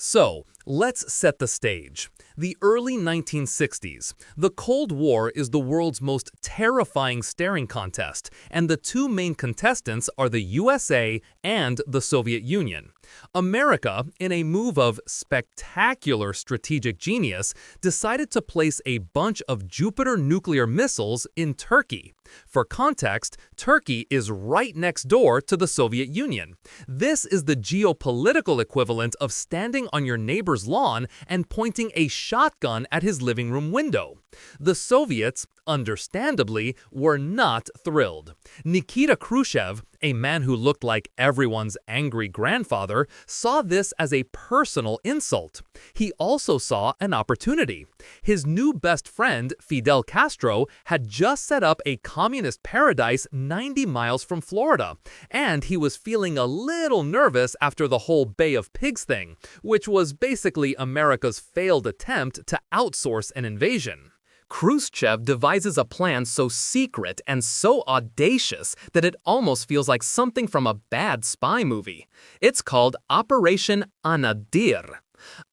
So, let's set the stage. The early 1960s. The Cold War is the world's most terrifying staring contest, and the two main contestants are the USA and the Soviet Union. America, in a move of spectacular strategic genius, decided to place a bunch of Jupiter nuclear missiles in Turkey. For context, Turkey is right next door to the Soviet Union. This is the geopolitical equivalent of standing on your neighbor's lawn and pointing a shotgun at his living room window. The Soviets, understandably, were not thrilled. Nikita Khrushchev, a man who looked like everyone's angry grandfather, saw this as a personal insult. He also saw an opportunity. His new best friend, Fidel Castro, had just set up a communist paradise 90 miles from Florida, and he was feeling a little nervous after the whole Bay of Pigs thing, which was basically America's failed attempt to outsource an invasion. Khrushchev devises a plan so secret and so audacious that it almost feels like something from a bad spy movie. It's called Operation Anadyr.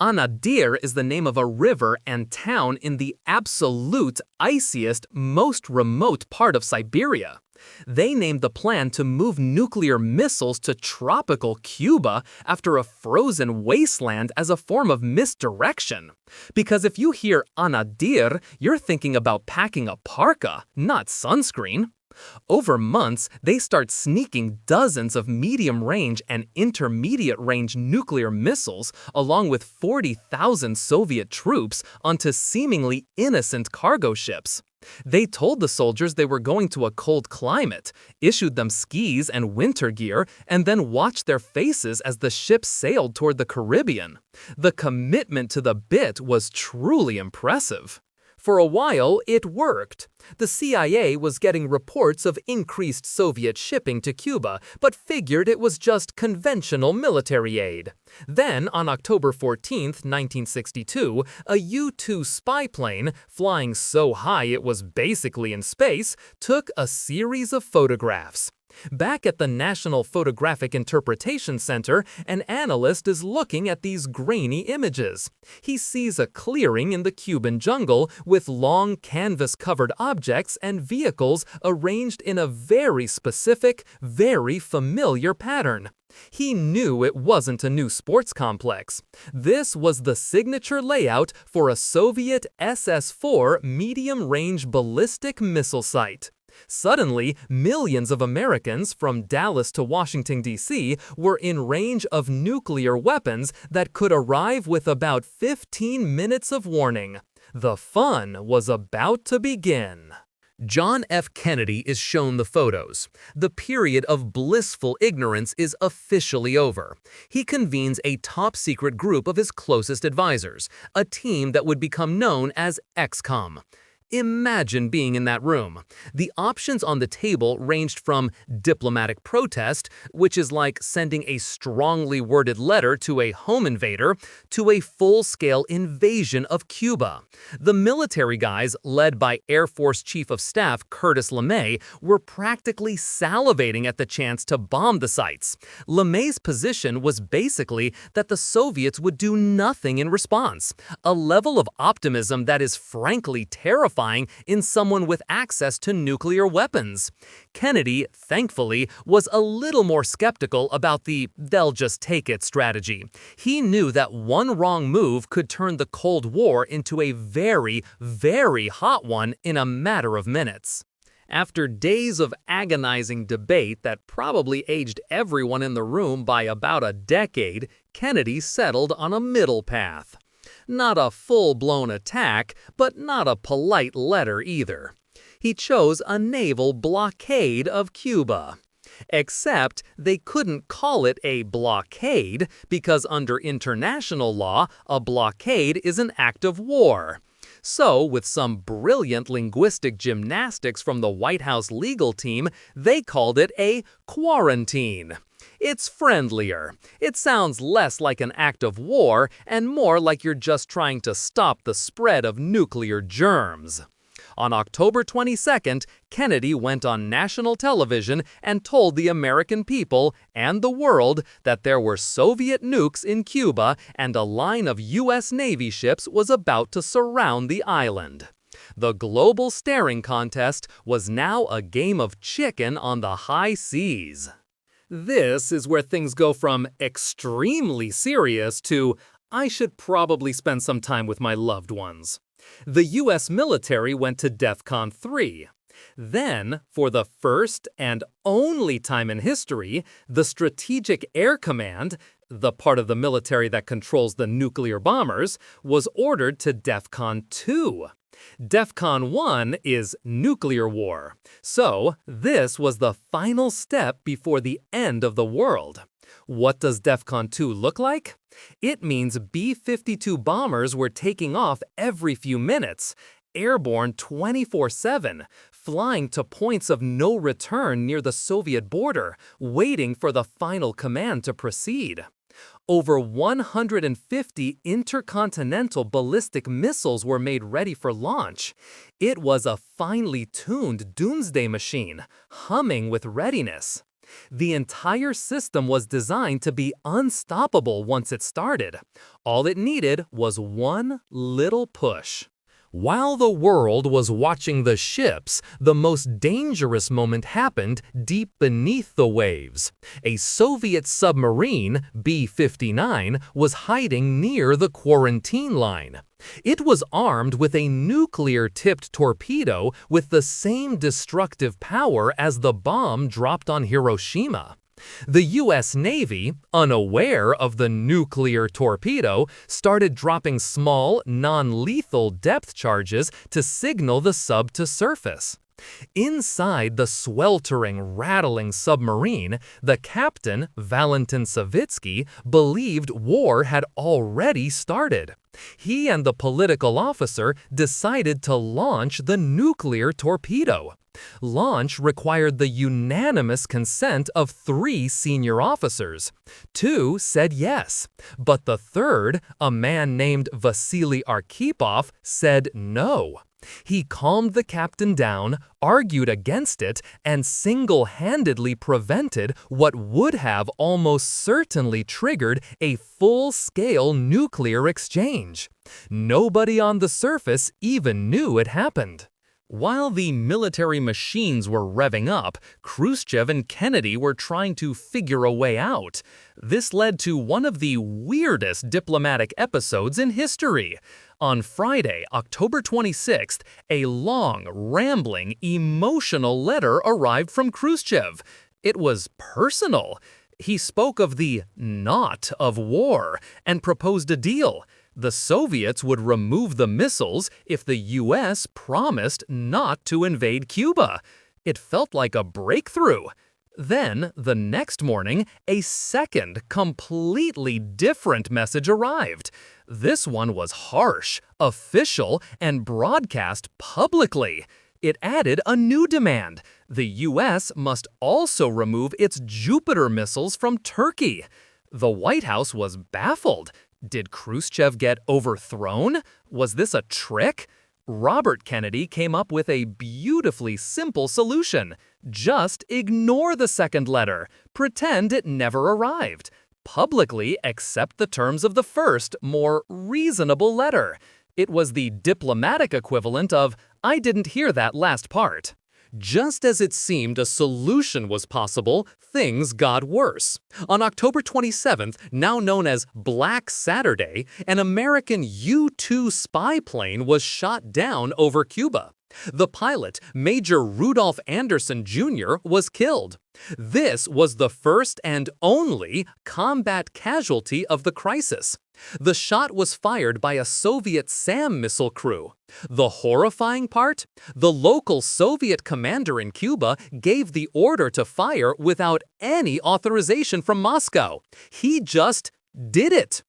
Anadyr is the name of a river and town in the absolute iciest, most remote part of Siberia. They named the plan to move nuclear missiles to tropical Cuba after a frozen wasteland as a form of misdirection. Because if you hear Anadyr, you're thinking about packing a parka, not sunscreen. Over months, they start sneaking dozens of medium-range and intermediate-range nuclear missiles along with 40,000 Soviet troops onto seemingly innocent cargo ships. They told the soldiers they were going to a cold climate, issued them skis and winter gear, and then watched their faces as the ship sailed toward the Caribbean. The commitment to the bit was truly impressive. For a while, it worked. The CIA was getting reports of increased Soviet shipping to Cuba, but figured it was just conventional military aid. Then, on October 14, 1962, a U-2 spy plane, flying so high it was basically in space, took a series of photographs. Back at the National Photographic Interpretation Center, an analyst is looking at these grainy images. He sees a clearing in the Cuban jungle with long canvas-covered objects and vehicles arranged in a very specific, very familiar pattern. He knew it wasn't a new sports complex. This was the signature layout for a Soviet SS-4 medium-range ballistic missile site. Suddenly, millions of Americans from Dallas to Washington, D.C. were in range of nuclear weapons that could arrive with about 15 minutes of warning. The fun was about to begin. John F. Kennedy is shown the photos. The period of blissful ignorance is officially over. He convenes a top-secret group of his closest advisors, a team that would become known as XCOM. Imagine being in that room. The options on the table ranged from diplomatic protest, which is like sending a strongly worded letter to a home invader, to a full-scale invasion of Cuba. The military guys, led by Air Force Chief of Staff Curtis LeMay, were practically salivating at the chance to bomb the sites. LeMay's position was basically that the Soviets would do nothing in response, a level of optimism that is frankly terrifying in someone with access to nuclear weapons. Kennedy, thankfully, was a little more skeptical about the "they'll just take it" strategy. He knew that one wrong move could turn the Cold War into a very, very hot one in a matter of minutes. After days of agonizing debate that probably aged everyone in the room by about a decade, Kennedy settled on a middle path. Not a full-blown attack, but not a polite letter either. He chose a naval blockade of Cuba. Except they couldn't call it a blockade because under international law, a blockade is an act of war. So, with some brilliant linguistic gymnastics from the White House legal team, they called it a quarantine. It's friendlier. It sounds less like an act of war and more like you're just trying to stop the spread of nuclear germs. On October 22nd, Kennedy went on national television and told the American people and the world that there were Soviet nukes in Cuba and a line of U.S. Navy ships was about to surround the island. The global staring contest was now a game of chicken on the high seas. This is where things go from extremely serious to I should probably spend some time with my loved ones. The U.S. military went to DEFCON 3. Then, for the first and only time in history, the Strategic Air Command, the part of the military that controls the nuclear bombers, was ordered to DEFCON 2. DEFCON 1 is nuclear war, so this was the final step before the end of the world. What does DEFCON 2 look like? It means B-52 bombers were taking off every few minutes, airborne 24/7, flying to points of no return near the Soviet border, waiting for the final command to proceed. Over 150 intercontinental ballistic missiles were made ready for launch. It was a finely tuned doomsday machine, humming with readiness. The entire system was designed to be unstoppable once it started. All it needed was one little push. While the world was watching the ships, the most dangerous moment happened deep beneath the waves. A Soviet submarine, B-59, was hiding near the quarantine line. It was armed with a nuclear-tipped torpedo with the same destructive power as the bomb dropped on Hiroshima. The U.S. Navy, unaware of the nuclear torpedo, started dropping small, non-lethal depth charges to signal the sub to surface. Inside the sweltering, rattling submarine, the captain, Valentin Savitsky, believed war had already started. He and the political officer decided to launch the nuclear torpedo. Launch required the unanimous consent of 3 senior officers. 2 said yes, but the third, a man named Vasily Arkhipov, said no. He calmed the captain down, argued against it, and single-handedly prevented what would have almost certainly triggered a full-scale nuclear exchange. Nobody on the surface even knew it happened. While the military machines were revving up, Khrushchev and Kennedy were trying to figure a way out. This led to one of the weirdest diplomatic episodes in history. On Friday, October 26th, a long, rambling, emotional letter arrived from Khrushchev. It was personal. He spoke of the not of war and proposed a deal. The Soviets would remove the missiles if the U.S. promised not to invade Cuba. It felt like a breakthrough. Then, the next morning, a second, completely different message arrived. This one was harsh, official, and broadcast publicly. It added a new demand. The U.S. must also remove its Jupiter missiles from Turkey. The White House was baffled. Did Khrushchev get overthrown? Was this a trick? Robert Kennedy came up with a beautifully simple solution. Just ignore the second letter. Pretend it never arrived. Publicly accept the terms of the first, more reasonable letter. It was the diplomatic equivalent of, I didn't hear that last part. Just as it seemed a solution was possible, things got worse. On October 27th, now known as Black Saturday, an American U-2 spy plane was shot down over Cuba. The pilot, Major Rudolph Anderson Jr., was killed. This was the first and only combat casualty of the crisis. The shot was fired by a Soviet SAM missile crew. The horrifying part? The local Soviet commander in Cuba gave the order to fire without any authorization from Moscow. He just did it.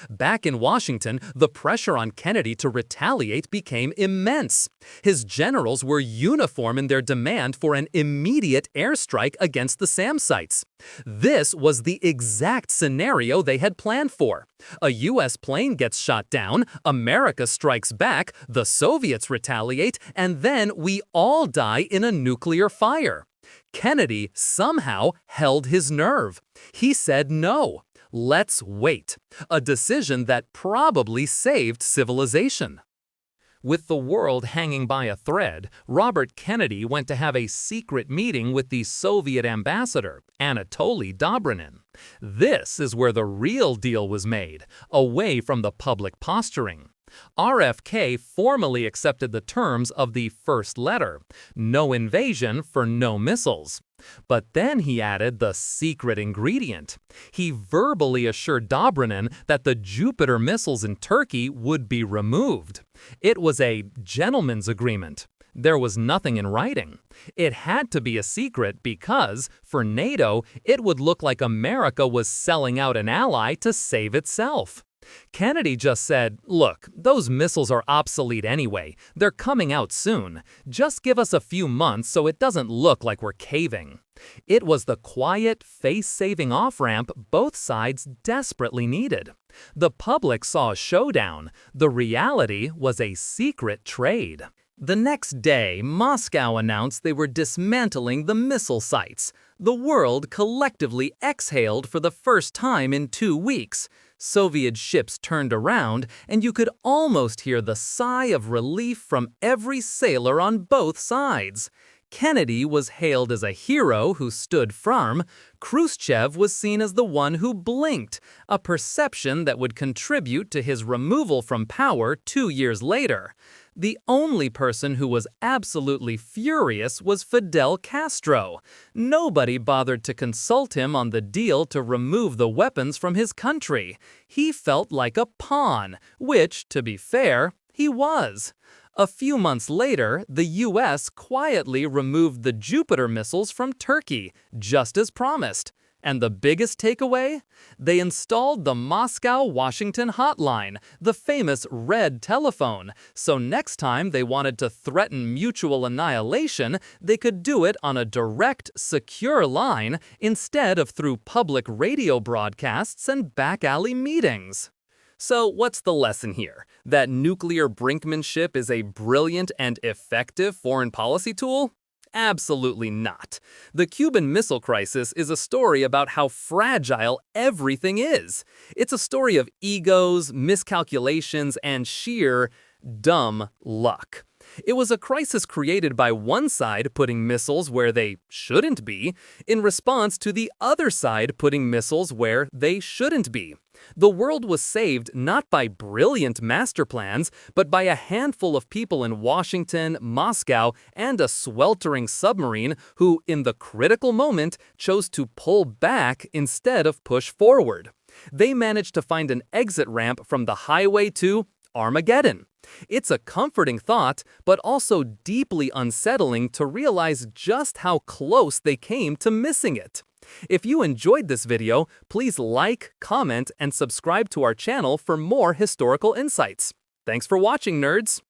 Back in Washington, the pressure on Kennedy to retaliate became immense. His generals were uniform in their demand for an immediate airstrike against the SAM sites. This was the exact scenario they had planned for. A U.S. plane gets shot down, America strikes back, the Soviets retaliate, and then we all die in a nuclear fire. Kennedy somehow held his nerve. He said no. Let's wait. A decision that probably saved civilization. With the world hanging by a thread, Robert Kennedy went to have a secret meeting with the Soviet ambassador, Anatoly Dobrynin. This is where the real deal was made, away from the public posturing. RFK formally accepted the terms of the first letter, no invasion for no missiles. But then he added the secret ingredient. He verbally assured Dobrynin that the Jupiter missiles in Turkey would be removed. It was a gentleman's agreement. There was nothing in writing. It had to be a secret because, for NATO, it would look like America was selling out an ally to save itself. Kennedy just said, look, those missiles are obsolete anyway. They're coming out soon. Just give us a few months so it doesn't look like we're caving. It was the quiet, face-saving off-ramp both sides desperately needed. The public saw a showdown. The reality was a secret trade. The next day, Moscow announced they were dismantling the missile sites. The world collectively exhaled for the first time in 2 weeks. Soviet ships turned around, and you could almost hear the sigh of relief from every sailor on both sides. Kennedy was hailed as a hero who stood firm. Khrushchev was seen as the one who blinked, a perception that would contribute to his removal from power 2 years later. The only person who was absolutely furious was Fidel Castro. Nobody bothered to consult him on the deal to remove the weapons from his country. He felt like a pawn, which, to be fair, he was. A few months later, the U.S. quietly removed the Jupiter missiles from Turkey, just as promised. And the biggest takeaway? They installed the Moscow-Washington hotline, the famous red telephone, so next time they wanted to threaten mutual annihilation, they could do it on a direct, secure line instead of through public radio broadcasts and back-alley meetings. So what's the lesson here? That nuclear brinkmanship is a brilliant and effective foreign policy tool? Absolutely not. The Cuban Missile Crisis is a story about how fragile everything is. It's a story of egos, miscalculations, and sheer dumb luck. It was a crisis created by one side putting missiles where they shouldn't be, in response to the other side putting missiles where they shouldn't be. The world was saved not by brilliant master plans, but by a handful of people in Washington, Moscow, and a sweltering submarine who, in the critical moment, chose to pull back instead of push forward. They managed to find an exit ramp from the highway to Armageddon. It's a comforting thought, but also deeply unsettling to realize just how close they came to missing it. If you enjoyed this video, please like, comment, and subscribe to our channel for more historical insights. Thanks for watching, nerds!